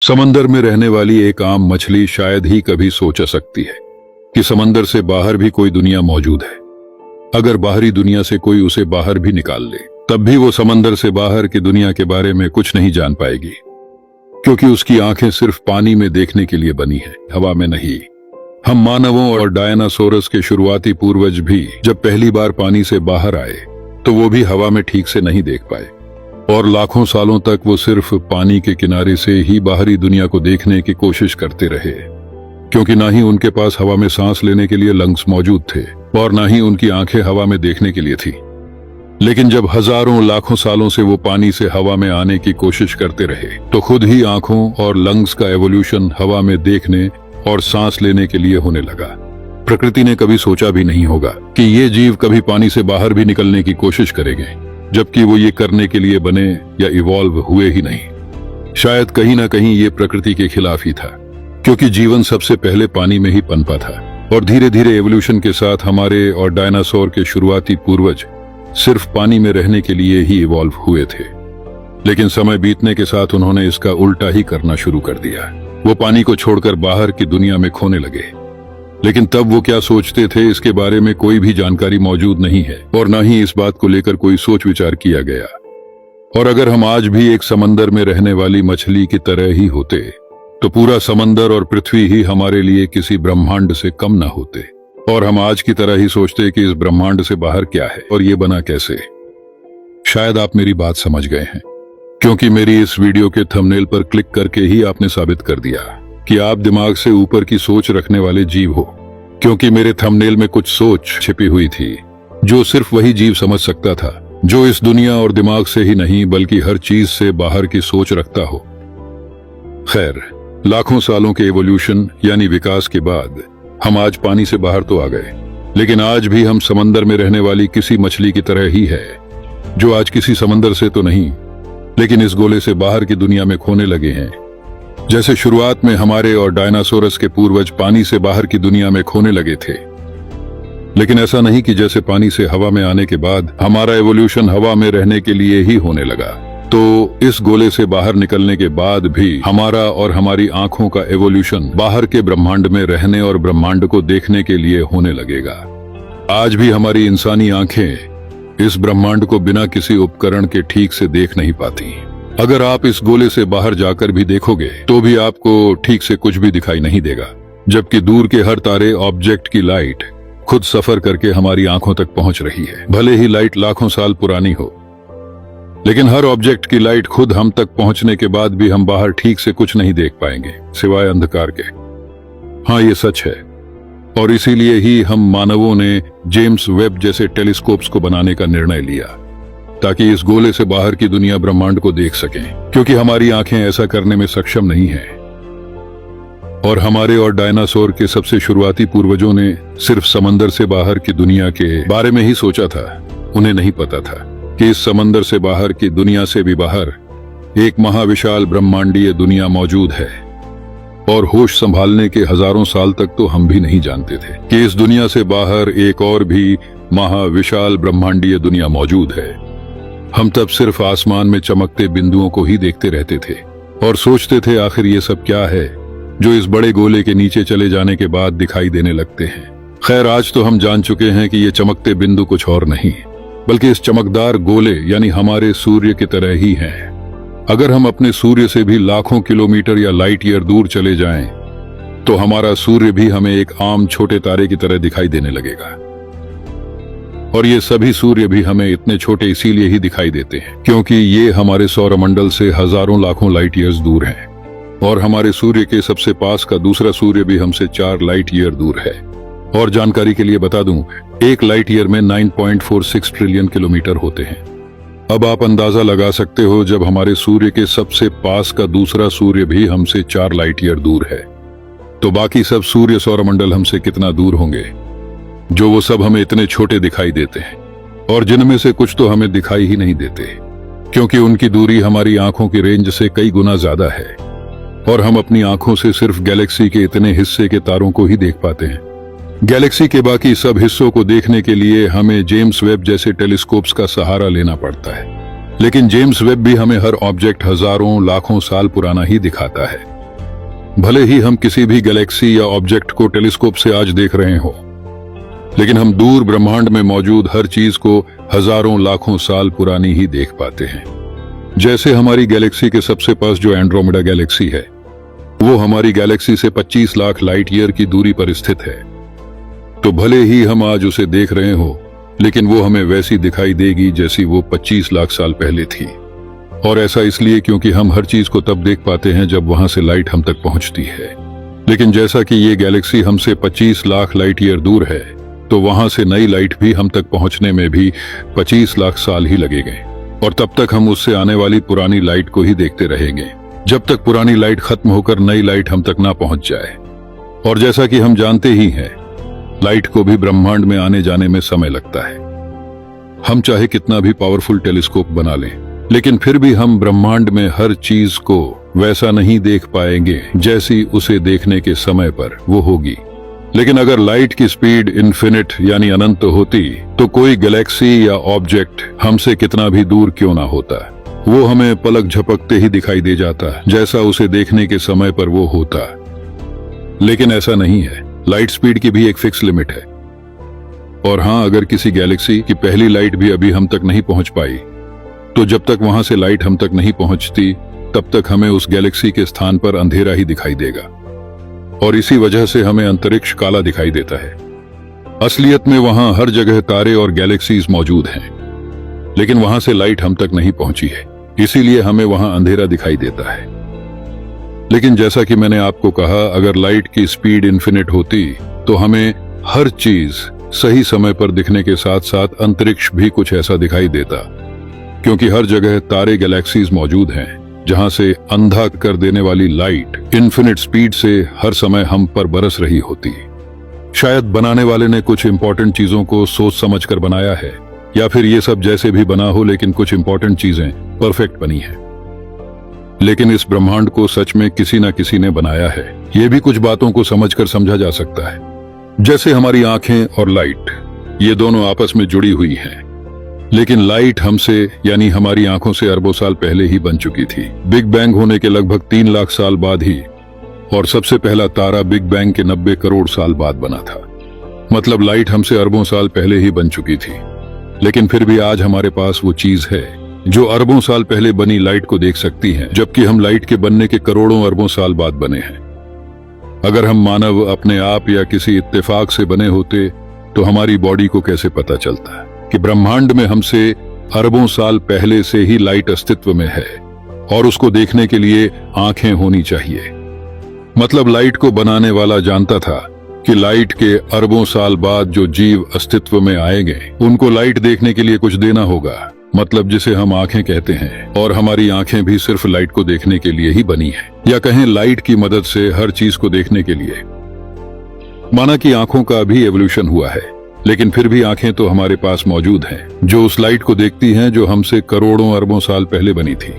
समंदर में रहने वाली एक आम मछली शायद ही कभी सोच सकती है कि समंदर से बाहर भी कोई दुनिया मौजूद है। अगर बाहरी दुनिया से कोई उसे बाहर भी निकाल ले, तब भी वो समंदर से बाहर की दुनिया के बारे में कुछ नहीं जान पाएगी, क्योंकि उसकी आंखें सिर्फ पानी में देखने के लिए बनी है, हवा में नहीं। हम मानवों और डायनासोरस के शुरुआती पूर्वज भी जब पहली बार पानी से बाहर आए तो वो भी हवा में ठीक से नहीं देख पाए, और लाखों सालों तक वो सिर्फ पानी के किनारे से ही बाहरी दुनिया को देखने की कोशिश करते रहे, क्योंकि ना ही उनके पास हवा में सांस लेने के लिए लंग्स मौजूद थे और ना ही उनकी आंखें हवा में देखने के लिए थी। लेकिन जब हजारों लाखों सालों से वो पानी से हवा में आने की कोशिश करते रहे, तो खुद ही आंखों और लंग्स का एवोल्यूशन हवा में देखने और सांस लेने के लिए होने लगा। प्रकृति ने कभी सोचा भी नहीं होगा कि ये जीव कभी पानी से बाहर भी निकलने की कोशिश करेंगे, जबकि वो ये करने के लिए बने या इवॉल्व हुए ही नहीं। शायद कहीं ना कहीं ये प्रकृति के खिलाफ ही था, क्योंकि जीवन सबसे पहले पानी में ही पनपा था, और धीरे धीरे एवोल्यूशन के साथ हमारे और डायनासोर के शुरुआती पूर्वज सिर्फ पानी में रहने के लिए ही इवॉल्व हुए थे। लेकिन समय बीतने के साथ उन्होंने इसका उल्टा ही करना शुरू कर दिया। वो पानी को छोड़कर बाहर की दुनिया में खोने लगे। लेकिन तब वो क्या सोचते थे, इसके बारे में कोई भी जानकारी मौजूद नहीं है, और न ही इस बात को लेकर कोई सोच विचार किया गया। और अगर हम आज भी एक समंदर में रहने वाली मछली की तरह ही होते, तो पूरा समंदर और पृथ्वी ही हमारे लिए किसी ब्रह्मांड से कम न होते, और हम आज की तरह ही सोचते कि इस ब्रह्मांड से बाहर क्या है और ये बना कैसे। शायद आप मेरी बात समझ गए हैं, क्योंकि मेरी इस वीडियो के थंबनेल पर क्लिक करके ही आपने साबित कर दिया कि आप दिमाग से ऊपर की सोच रखने वाले जीव हो। क्योंकि मेरे थंबनेल में कुछ सोच छिपी हुई थी जो सिर्फ वही जीव समझ सकता था जो इस दुनिया और दिमाग से ही नहीं बल्कि हर चीज से बाहर की सोच रखता हो। खैर, लाखों सालों के एवोल्यूशन यानी विकास के बाद हम आज पानी से बाहर तो आ गए, लेकिन आज भी हम समंदर में रहने वाली किसी मछली की तरह ही है, जो आज किसी समंदर से तो नहीं, लेकिन इस गोले से बाहर की दुनिया में खोने लगे हैं। जैसे शुरुआत में हमारे और डायनासोरस के पूर्वज पानी से बाहर की दुनिया में खोने लगे थे, लेकिन ऐसा नहीं कि जैसे पानी से हवा में आने के बाद हमारा एवोल्यूशन हवा में रहने के लिए ही होने लगा, तो इस गोले से बाहर निकलने के बाद भी हमारा और हमारी आंखों का एवोल्यूशन बाहर के ब्रह्मांड में रहने और ब्रह्मांड को देखने के लिए होने लगेगा। आज भी हमारी इंसानी आंखें इस ब्रह्मांड को बिना किसी उपकरण के ठीक से देख नहीं पाती। अगर आप इस गोले से बाहर जाकर भी देखोगे तो भी आपको ठीक से कुछ भी दिखाई नहीं देगा, जबकि दूर के हर तारे ऑब्जेक्ट की लाइट खुद सफर करके हमारी आंखों तक पहुंच रही है। भले ही लाइट लाखों साल पुरानी हो, लेकिन हर ऑब्जेक्ट की लाइट खुद हम तक पहुंचने के बाद भी हम बाहर ठीक से कुछ नहीं देख पाएंगे सिवाय अंधकार के। हाँ, ये सच है, और इसीलिए ही हम मानवों ने जेम्स वेब जैसे टेलीस्कोप्स को बनाने का निर्णय लिया, ताकि इस गोले से बाहर की दुनिया ब्रह्मांड को देख सकें, क्योंकि हमारी आंखें ऐसा करने में सक्षम नहीं हैं। और हमारे और डायनासोर के सबसे शुरुआती पूर्वजों ने सिर्फ समंदर से बाहर की दुनिया के बारे में ही सोचा था। उन्हें नहीं पता था कि इस समंदर से बाहर की दुनिया से भी बाहर एक महाविशाल ब्रह्मांडीय दुनिया मौजूद है, और होश संभालने के हजारों साल तक तो हम भी नहीं जानते थे कि इस दुनिया से बाहर एक और भी महाविशाल ब्रह्मांडीय दुनिया मौजूद है। हम तब सिर्फ आसमान में चमकते बिंदुओं को ही देखते रहते थे और सोचते थे आखिर ये सब क्या है जो इस बड़े गोले के नीचे चले जाने के बाद दिखाई देने लगते हैं। खैर, आज तो हम जान चुके हैं कि ये चमकते बिंदु कुछ और नहीं, बल्कि इस चमकदार गोले यानी हमारे सूर्य की तरह ही हैं। अगर हम अपने सूर्य से भी लाखों किलोमीटर या लाइट ईयर दूर चले जाएं, तो हमारा सूर्य भी हमें एक आम छोटे तारे की तरह दिखाई देने लगेगा। और ये सभी सूर्य भी हमें इतने छोटे इसीलिए ही दिखाई देते हैं क्योंकि ये हमारे सौरमंडल से हजारों लाखों लाइट ईयर्स दूर हैं, और हमारे सूर्य के सबसे पास का दूसरा सूर्य भी हमसे 4 लाइट ईयर दूर है। और जानकारी के लिए बता दूं, एक लाइट ईयर में 9.46 ट्रिलियन किलोमीटर होते हैं। अब आप अंदाजा लगा सकते हो, जब हमारे सूर्य के सबसे पास का दूसरा सूर्य भी हमसे 4 लाइट ईयर दूर है, तो बाकी सब सूर्य सौरमंडल हमसे कितना दूर होंगे, जो वो सब हमें इतने छोटे दिखाई देते हैं, और जिनमें से कुछ तो हमें दिखाई ही नहीं देते, क्योंकि उनकी दूरी हमारी आंखों की रेंज से कई गुना ज्यादा है, और हम अपनी आंखों से सिर्फ गैलेक्सी के इतने हिस्से के तारों को ही देख पाते हैं। गैलेक्सी के बाकी सब हिस्सों को देखने के लिए हमें जेम्स वेब जैसे टेलीस्कोप्स का सहारा लेना पड़ता है, लेकिन जेम्स वेब भी हमें हर ऑब्जेक्ट हजारों लाखों साल पुराना ही दिखाता है। भले ही हम किसी भी गैलेक्सी या ऑब्जेक्ट को टेलीस्कोप से आज देख रहे हो, लेकिन हम दूर ब्रह्मांड में मौजूद हर चीज को हजारों लाखों साल पुरानी ही देख पाते हैं। जैसे हमारी गैलेक्सी के सबसे पास जो एंड्रोमेडा गैलेक्सी है, वो हमारी गैलेक्सी से 25 लाख लाइट ईयर की दूरी पर स्थित है। तो भले ही हम आज उसे देख रहे हो, लेकिन वो हमें वैसी दिखाई देगी जैसी वो 25 लाख साल पहले थी। और ऐसा इसलिए क्योंकि हम हर चीज को तब देख पाते हैं जब वहां से लाइट हम तक पहुंचती है। लेकिन जैसा कि ये गैलेक्सी हमसे 25 लाख लाइट ईयर दूर है, तो वहां से नई लाइट भी हम तक पहुंचने में भी 25 लाख साल ही लगेंगे। और तब तक हम उससे आने वाली पुरानी लाइट को ही देखते रहेंगे, जब तक पुरानी लाइट खत्म होकर नई लाइट हम तक ना पहुंच जाए। और जैसा कि हम जानते ही हैं, लाइट को भी ब्रह्मांड में आने जाने में समय लगता है। हम चाहे कितना भी पावरफुल टेलीस्कोप बना लें, लेकिन फिर भी हम ब्रह्मांड में हर चीज को वैसा नहीं देख पाएंगे जैसी उसे देखने के समय पर वो होगी। लेकिन अगर लाइट की स्पीड इन्फिनिट यानी अनंत होती, तो कोई गैलेक्सी या ऑब्जेक्ट हमसे कितना भी दूर क्यों ना होता, वो हमें पलक झपकते ही दिखाई दे जाता जैसा उसे देखने के समय पर वो होता। लेकिन ऐसा नहीं है। लाइट स्पीड की भी एक फिक्स लिमिट है। और हां, अगर किसी गैलेक्सी की पहली लाइट भी अभी हम तक नहीं पहुंच पाई, तो जब तक वहां से लाइट हम तक नहीं पहुंचती, तब तक हमें उस गैलेक्सी के स्थान पर अंधेरा ही दिखाई देगा। और इसी वजह से हमें अंतरिक्ष काला दिखाई देता है। असलियत में वहां हर जगह तारे और गैलेक्सीज मौजूद हैं, लेकिन वहां से लाइट हम तक नहीं पहुंची है, इसीलिए हमें वहां अंधेरा दिखाई देता है। लेकिन जैसा कि मैंने आपको कहा, अगर लाइट की स्पीड इन्फिनिट होती, तो हमें हर चीज सही समय पर दिखने के साथ साथ अंतरिक्ष भी कुछ ऐसा दिखाई देता, क्योंकि हर जगह तारे गैलेक्सीज मौजूद हैं, जहां से अंधा कर देने वाली लाइट इन्फिनिट स्पीड से हर समय हम पर बरस रही होती। शायद बनाने वाले ने कुछ इंपॉर्टेंट चीजों को सोच समझकर बनाया है, या फिर ये सब जैसे भी बना हो, लेकिन कुछ इंपॉर्टेंट चीजें परफेक्ट बनी है। लेकिन इस ब्रह्मांड को सच में किसी न किसी ने बनाया है। ये भी कुछ बातों को समझकर समझा जा सकता है। जैसे हमारी आंखें और लाइट, ये दोनों आपस में जुड़ी हुई हैं। लेकिन लाइट हमसे यानी हमारी आंखों से अरबों साल पहले ही बन चुकी थी, बिग बैंग होने के लगभग 3 लाख साल बाद ही। और सबसे पहला तारा बिग बैंग के 90 करोड़ साल बाद बना था। मतलब लाइट हमसे अरबों साल पहले ही बन चुकी थी। लेकिन फिर भी आज हमारे पास वो चीज है जो अरबों साल पहले बनी लाइट को देख सकती है, जबकि हम लाइट के बनने के करोड़ों अरबों साल बाद बने हैं। अगर हम मानव अपने आप या किसी इत्तेफाक से बने होते, तो हमारी बॉडी को कैसे पता चलता कि ब्रह्मांड में हमसे अरबों साल पहले से ही लाइट अस्तित्व में है, और उसको देखने के लिए आंखें होनी चाहिए। मतलब लाइट को बनाने वाला जानता था कि लाइट के अरबों साल बाद जो जीव अस्तित्व में आएंगे, उनको लाइट देखने के लिए कुछ देना होगा, मतलब जिसे हम आंखें कहते हैं। और हमारी आंखें भी सिर्फ लाइट को देखने के लिए ही बनी है, या कहें लाइट की मदद से हर चीज को देखने के लिए। माना कि आंखों का भी एवोल्यूशन हुआ है, लेकिन फिर भी आंखें तो हमारे पास मौजूद हैं, जो उस लाइट को देखती हैं जो हमसे करोड़ों अरबों साल पहले बनी थी।